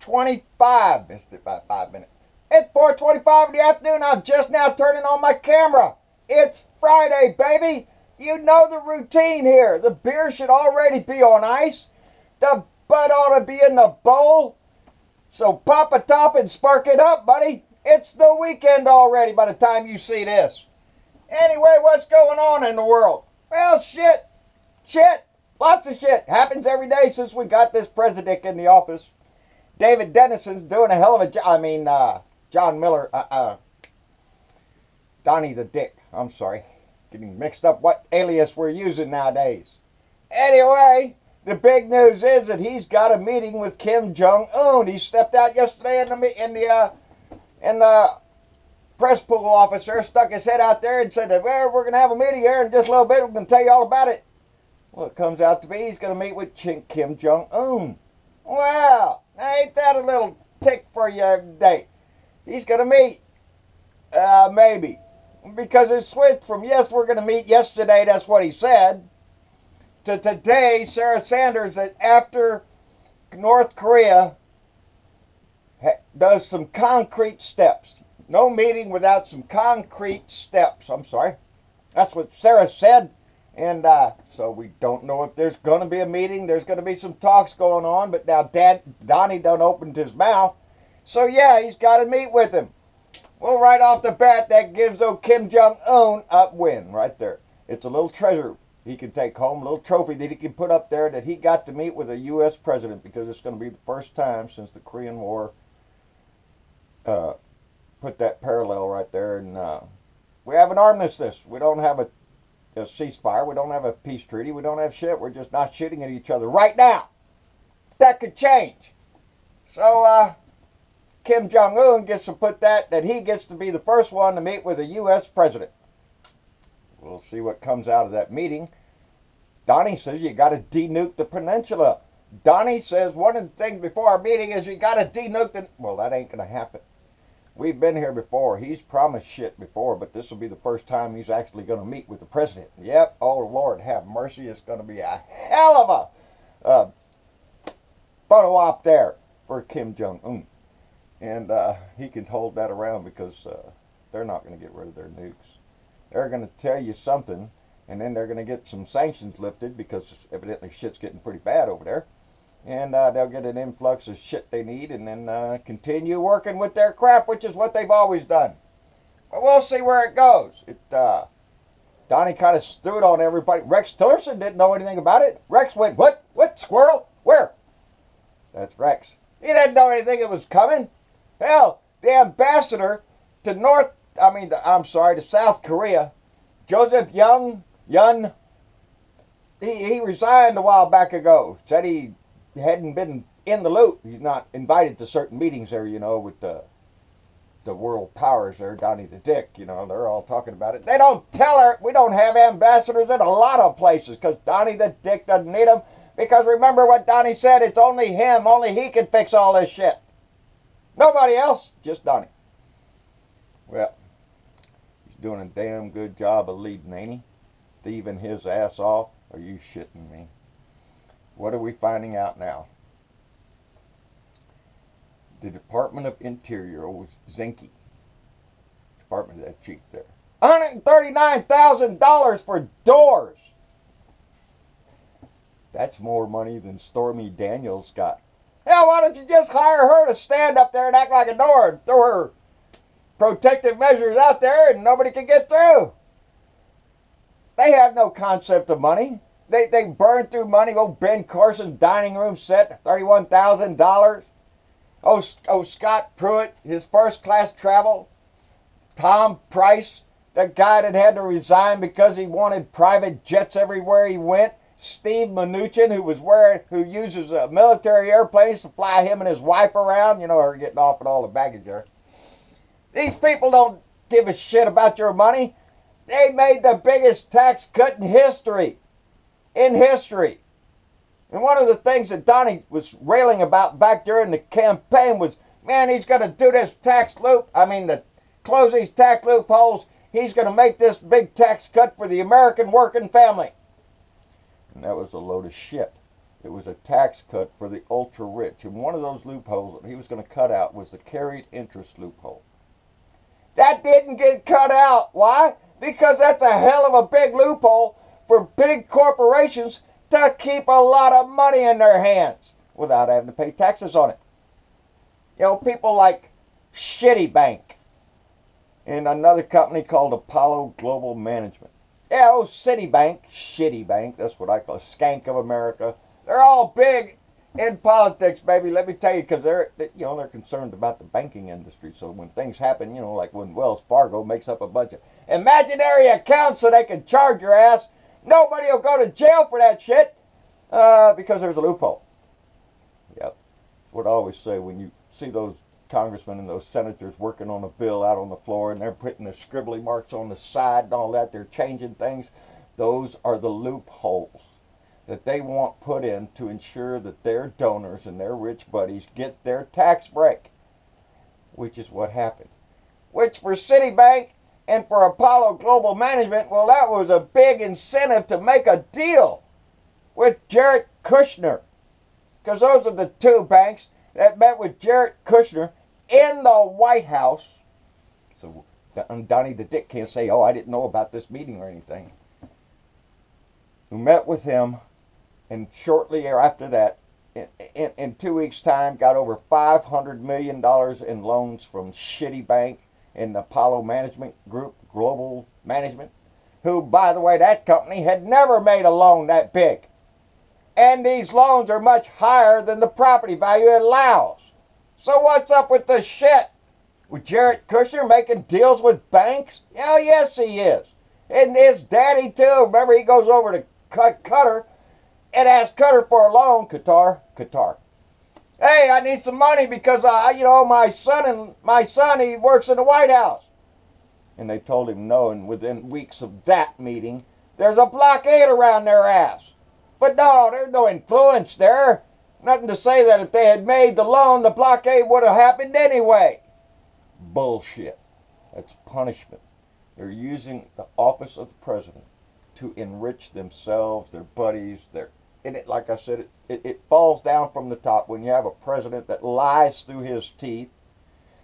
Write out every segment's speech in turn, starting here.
4:25. Missed it by 5 minutes. It's 4:25 in the afternoon. I'm just now turning on my camera. It's Friday, baby. You know the routine here. The beer should already be on ice. The bud ought to be in the bowl. So pop a top and spark it up, buddy. It's the weekend already by the time you see this. Anyway, what's going on in the world? Well, shit. Lots of shit. Happens every day since we got this president in the office. David Dennison's doing a hell of a job. John Miller, Donnie the Dick. I'm sorry. Getting mixed up what alias we're using nowadays. Anyway, the big news is that he's got a meeting with Kim Jong-un. He stepped out yesterday in the press pool officer, stuck his head out there and said that, well, we're going to have a meeting here in just a little bit. We're going to tell you all about it. Well, it comes out to be he's going to meet with Kim Jong-un. Well, ain't that a little tick for you every day? He's going to meet. Maybe. Because it switched from, yes, we're going to meet yesterday, that's what he said, to today, Sarah Sanders, that after North Korea does some concrete steps. No meeting without some concrete steps. I'm sorry. That's what Sarah said. And so we don't know if there's going to be a meeting. There's going to be some talks going on. But now Donnie done opened his mouth. So yeah, he's got to meet with him. Well, right off the bat, that gives old Kim Jong-un a win right there. It's a little treasure he can take home, a little trophy that he can put up there that he got to meet with a U.S. president, because it's going to be the first time since the Korean War put that parallel right there. And we have an armistice. We don't have a ceasefire. We don't have a peace treaty. We don't have shit. We're just not shooting at each other right now. That could change. So Kim Jong-un gets to put that he gets to be the first one to meet with a U.S. president. We'll see what comes out of that meeting. Donnie says you got to denuke the peninsula. Donnie says one of the things before our meeting is you got to denuke the... Well, that ain't going to happen. We've been here before. He's promised shit before, but this will be the first time he's actually going to meet with the president. Yep. Oh, Lord, have mercy. It's going to be a hell of a photo op there for Kim Jong-un. And he can hold that around because they're not going to get rid of their nukes. They're going to tell you something, and then they're going to get some sanctions lifted because evidently shit's getting pretty bad over there. And they'll get an influx of shit they need and then continue working with their crap, which is what they've always done. But we'll see where it goes. Donnie kind of threw it on everybody. Rex Tillerson didn't know anything about it. Rex went, what? What? Squirrel? Where? That's Rex. He didn't know anything that was coming. Hell, the ambassador to South Korea, Joseph Yun, he resigned a while back ago. Said he hadn't been in the loop. He's not invited to certain meetings there, with the world powers there, Donnie the Dick, they're all talking about it. They don't tell her. We don't have ambassadors in a lot of places because Donnie the Dick doesn't need them. Because remember what Donnie said, it's only him, only he can fix all this shit. Nobody else, just Donnie. Well, he's doing a damn good job of leading, ain't he? Thieving his ass off. Are you shitting me? What are we finding out now? The Department of Interior was Zinke. Department of that cheap there. $139,000 for doors. That's more money than Stormy Daniels got. Hell, why don't you just hire her to stand up there and act like a door and throw her protective measures out there and nobody can get through? They have no concept of money. They burn through money. Oh, Ben Carson's dining room set, $31,000. Oh, Scott Pruitt, his first class travel. Tom Price, the guy that had to resign because he wanted private jets everywhere he went. Steve Mnuchin, who uses military airplanes to fly him and his wife around. Her getting off with all the baggage there. These people don't give a shit about your money. They made the biggest tax cut in history. And one of the things that Donnie was railing about back during the campaign was, man, he's going to do this close these tax loopholes. He's going to make this big tax cut for the American working family. And that was a load of shit. It was a tax cut for the ultra rich. And one of those loopholes that he was going to cut out was the carried interest loophole. That didn't get cut out. Why? Because that's a hell of a big loophole for big corporations to keep a lot of money in their hands without having to pay taxes on it. You know, people like Citibank and another company called Apollo Global Management. Yeah, oh, Citibank, that's what I call it, Skank of America. They're all big in politics, baby. Let me tell you, because they're concerned about the banking industry. So when things happen, like when Wells Fargo makes up a bunch of imaginary accounts so they can charge your ass, nobody will go to jail for that shit because there's a loophole. Yep, that's what I always say when you see those congressmen and those senators working on a bill out on the floor and they're putting the scribbly marks on the side and all that. They're changing things. Those are the loopholes that they want put in to ensure that their donors and their rich buddies get their tax break, which is what happened. Which for Citibank and for Apollo Global Management, well, that was a big incentive to make a deal with Jared Kushner, because those are the two banks that met with Jared Kushner in the White House. So Donnie the Dick can't say, oh, I didn't know about this meeting or anything. Who met with him, and shortly after that, in 2 weeks' time, got over $500 million in loans from Citibank and the Apollo Management Group, Global Management, who, by the way, that company had never made a loan that big. And these loans are much higher than the property value it allows. So what's up with the shit? With Jared Kushner making deals with banks? Hell yes he is. And his daddy too. Remember, he goes over to Qatar and asks Qatar for a loan. Qatar. Hey, I need some money because my son, he works in the White House. And they told him no, and within weeks of that meeting, there's a blockade around their ass. But no, there's no influence there. Nothing to say that if they had made the loan, the blockade would have happened anyway. Bullshit. That's punishment. They're using the office of the president to enrich themselves, their buddies, and it, like I said, it falls down from the top when you have a president that lies through his teeth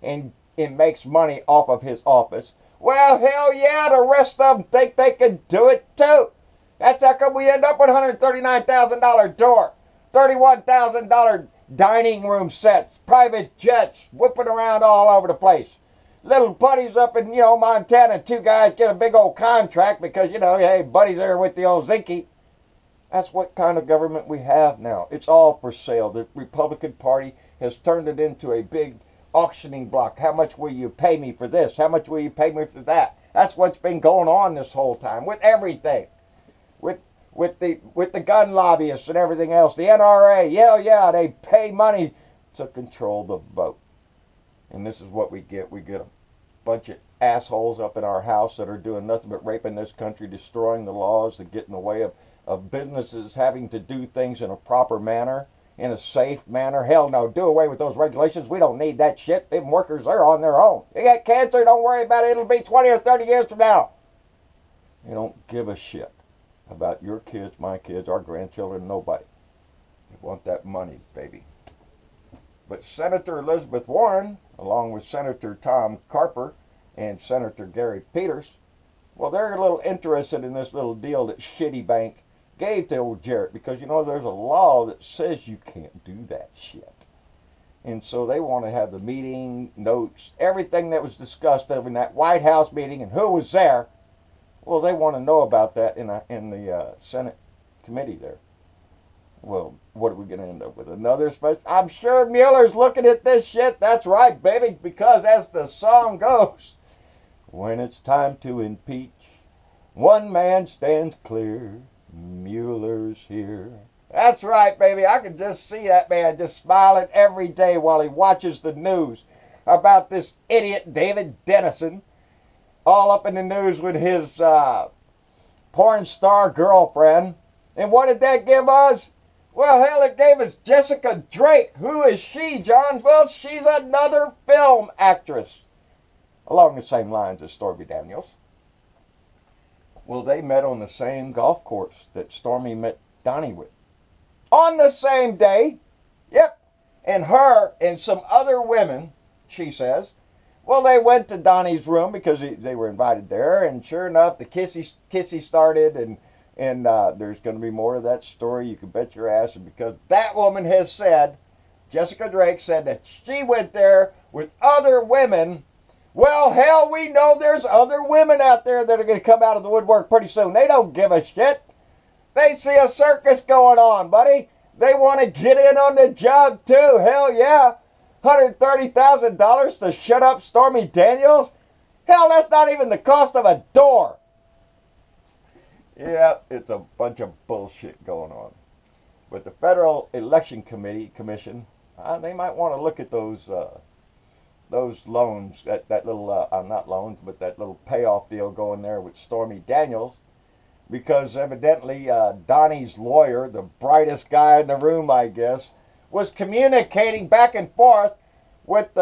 and makes money off of his office. Well, hell yeah, the rest of them think they can do it too. That's how come we end up with $139,000 door, $31,000 dining room sets, private jets whipping around all over the place. Little buddies up in, Montana, two guys get a big old contract because, hey, buddies there with the old Zinky. That's what kind of government we have now. It's all for sale. The Republican Party has turned it into a big auctioning block. How much will you pay me for this? How much will you pay me for that? That's what's been going on this whole time with everything. With the gun lobbyists and everything else, the NRA, yeah, they pay money to control the vote. And this is what we get. We get a bunch of assholes up in our house that are doing nothing but raping this country, destroying the laws, and getting in the way of businesses having to do things in a proper manner, in a safe manner. Hell no, do away with those regulations. We don't need that shit. Them workers, they're on their own. They got cancer, don't worry about it. It'll be 20 or 30 years from now. They don't give a shit about your kids, my kids, our grandchildren, nobody. They want that money, baby. But Senator Elizabeth Warren, along with Senator Tom Carper and Senator Gary Peters, well, they're a little interested in this little deal that Citibank gave to old Jarrett because, there's a law that says you can't do that shit. And so they want to have the meeting notes, everything that was discussed in that White House meeting and who was there. Well, they want to know about that in the Senate committee there. Well, what are we going to end up with? Another special? I'm sure Mueller's looking at this shit. That's right, baby, because as the song goes, when it's time to impeach, one man stands clear, Mueller's here. That's right, baby. I can just see that man just smiling every day while he watches the news about this idiot David Dennison, all up in the news with his porn star girlfriend. And what did that give us? Well, hell, it gave us Jessica Drake. Who is she, John? Well, she's another film actress, along the same lines as Stormy Daniels. Well, they met on the same golf course that Stormy met Donnie with. On the same day, yep, and her and some other women, she says, well, they went to Donnie's room because they were invited there, and sure enough, the kissy started, and there's going to be more of that story. You can bet your ass, and because that woman has said, Jessica Drake said that she went there with other women. Well, hell, we know there's other women out there that are going to come out of the woodwork pretty soon. They don't give a shit. They see a circus going on, buddy. They want to get in on the job too. Hell yeah. $130,000 to shut up Stormy Daniels? Hell, that's not even the cost of a door. Yeah, it's a bunch of bullshit going on. But the Federal Election Commission, they might want to look at those loans, that little, not loans, but that little payoff deal going there with Stormy Daniels. Because evidently Donnie's lawyer, the brightest guy in the room, I guess, was communicating back and forth with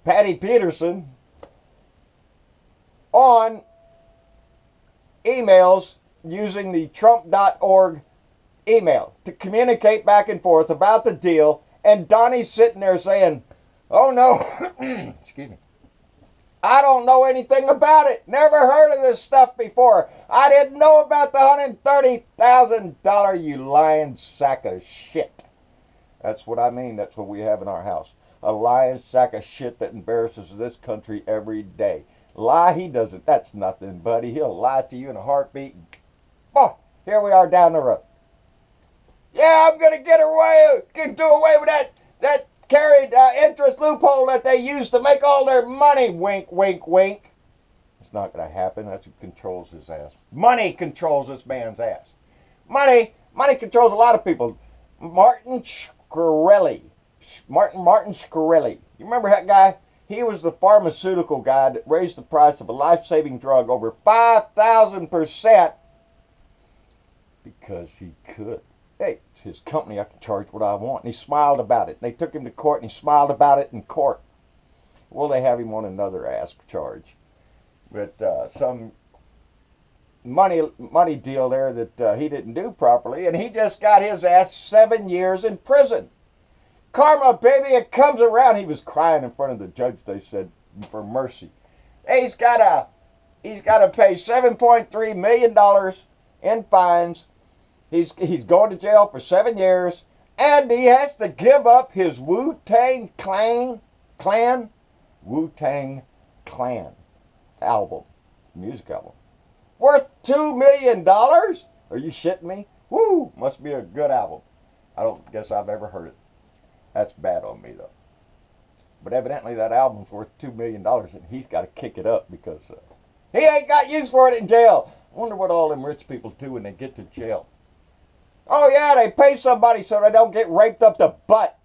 Patty Peterson on emails using the Trump.org email to communicate back and forth about the deal. And Donnie's sitting there saying, oh no, excuse me, I don't know anything about it. Never heard of this stuff before. I didn't know about the $130,000, you lying sack of shit. That's what I mean. That's what we have in our house. A lying sack of shit that embarrasses this country every day. Lie, he doesn't. That's nothing, buddy. He'll lie to you in a heartbeat. Oh, here we are down the road. Yeah, I'm going to do away with that carried interest loophole that they use to make all their money. Wink, wink, wink. It's not going to happen. That's who controls his ass. Money controls this man's ass. Money controls a lot of people. Martin Shkreli. You remember that guy? He was the pharmaceutical guy that raised the price of a life-saving drug over 5,000% because he could. Hey, it's his company. I can charge what I want. And he smiled about it. They took him to court, and he smiled about it in court. Well, they have him on another ass charge. But some money deal there that he didn't do properly, and he just got his ass 7 years in prison. Karma, baby, it comes around. He was crying in front of the judge, they said, for mercy. He's got to pay $7.3 million in fines. He's going to jail for 7 years, and he has to give up his Wu-Tang Clan album, music album, worth $2 million. Are you shitting me? Woo, must be a good album. I don't guess I've ever heard it. That's bad on me though. But evidently that album's worth $2 million, and he's got to kick it up because he ain't got use for it in jail. I wonder what all them rich people do when they get to jail. Oh yeah, they pay somebody so they don't get raped up the butt.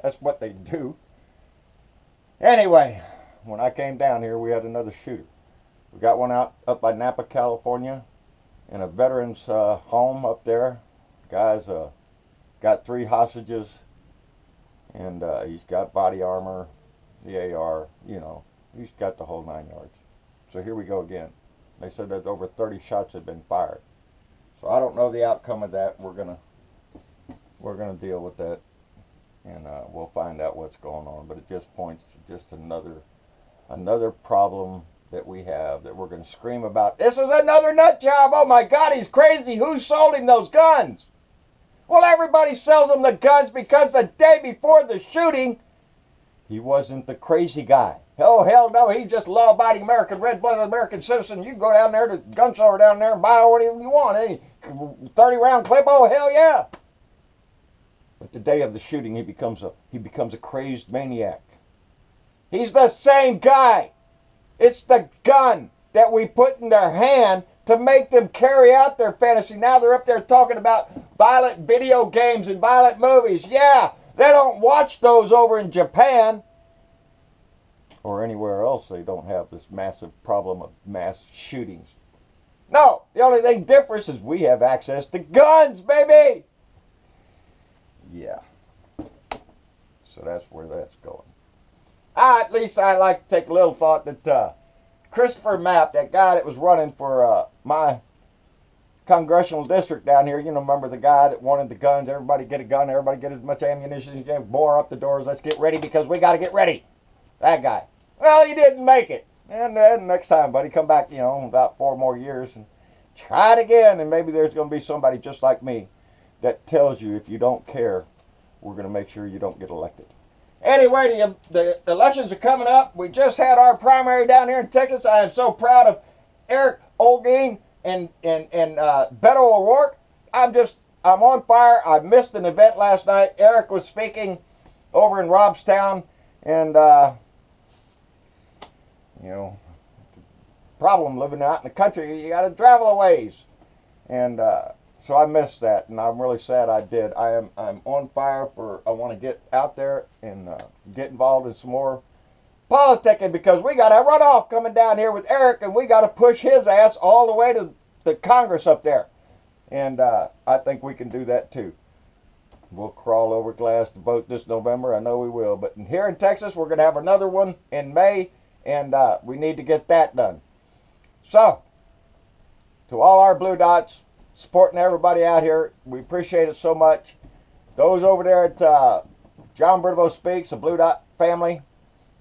That's what they do. Anyway, when I came down here, we had another shooter. We got one up by Napa, California, in a veteran's home up there. Guy's got 3 hostages, and he's got body armor, the AR, you know. He's got the whole 9 yards. So here we go again. They said that over 30 shots had been fired. So I don't know the outcome of that. We're gonna deal with that, and we'll find out what's going on. But it just points to just another problem that we have that we're gonna scream about. This is another nut job. Oh my God, he's crazy. Who sold him those guns? Well, everybody sells him the guns because the day before the shooting, he wasn't the crazy guy. Oh, hell no, he's just law-abiding American, red-blooded American citizen. You can go down there to the gun store down there and buy whatever you want. Hey, 30-round clip, oh, hell yeah. But the day of the shooting, he becomes a crazed maniac. He's the same guy. It's the gun that we put in their hand to make them carry out their fantasy. Now they're up there talking about violent video games and violent movies. Yeah, they don't watch those over in Japan or anywhere else. They don't have this massive problem of mass shootings. No, the only thing different is we have access to guns, baby. Yeah. So that's where that's going. At least I like to take a little thought that Christopher Mapp, that guy that was running for my congressional district down here. You know, remember the guy that wanted the guns? Everybody get a gun. Everybody get as much ammunition as you can. Bore up the doors. Let's get ready because we got to get ready. That guy. Well, he didn't make it. And then next time, buddy, come back, you know, about 4 more years and try it again. And maybe there's going to be somebody just like me that tells you if you don't care, we're going to make sure you don't get elected. Anyway, the elections are coming up. We just had our primary down here in Texas. I am so proud of Eric Olguin and Beto O'Rourke. I'm on fire. I missed an event last night. Eric was speaking over in Robstown, and you know, problem living out in the country. You got to travel a ways, and so I missed that, and I'm really sad I did. I'm on fire for. I want to get out there and get involved in some more politicking because we got a runoff coming down here with Eric, and we got to push his ass all the way to the Congress up there, and I think we can do that too. We'll crawl over glass to vote this November. I know we will. But here in Texas, we're going to have another one in May, and we need to get that done. So, to all our Blue Dots, supporting everybody out here, we appreciate it so much. Those over there at John Bernabo Speaks, the Blue Dot family,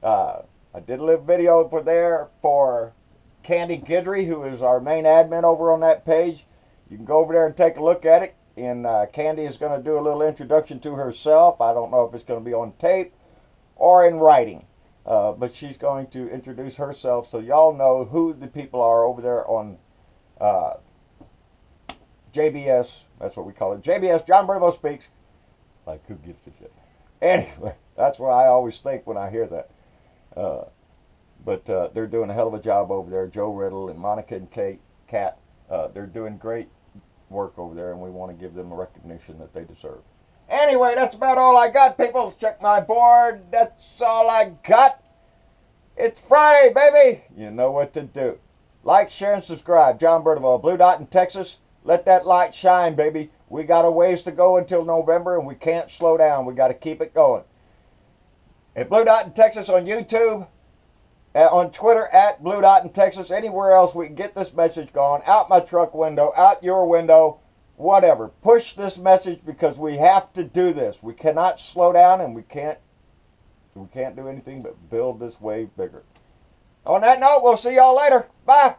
I did a little video for Candy Guidry, who is our main admin over on that page. You can go over there and take a look at it. And Candy is going to do a little introduction to herself. I don't know if it's going to be on tape or in writing. But she's going to introduce herself so y'all know who the people are over there on JBS. That's what we call it. JBS, John Bernabo Speaks. Like, who gives a shit? Anyway, that's what I always think when I hear that. But they're doing a hell of a job over there. Joe Riddle and Monica and Kat, they're doing great work over there, and we want to give them the recognition that they deserve. Anyway, that's about all I got, people. Check my board. That's all I got. It's Friday, baby. You know what to do. Like, share, and subscribe. John Bernabo, Blue Dot in Texas. Let that light shine, baby. We got a ways to go until November, and we can't slow down. We got to keep it going. At Blue Dot in Texas on YouTube, on Twitter at Blue Dot in Texas, anywhere else we can get this message going, out my truck window, out your window, whatever. Push this message because we have to do this. We cannot slow down, and we can't do anything but build this wave bigger. On that note, we'll see y'all later. Bye.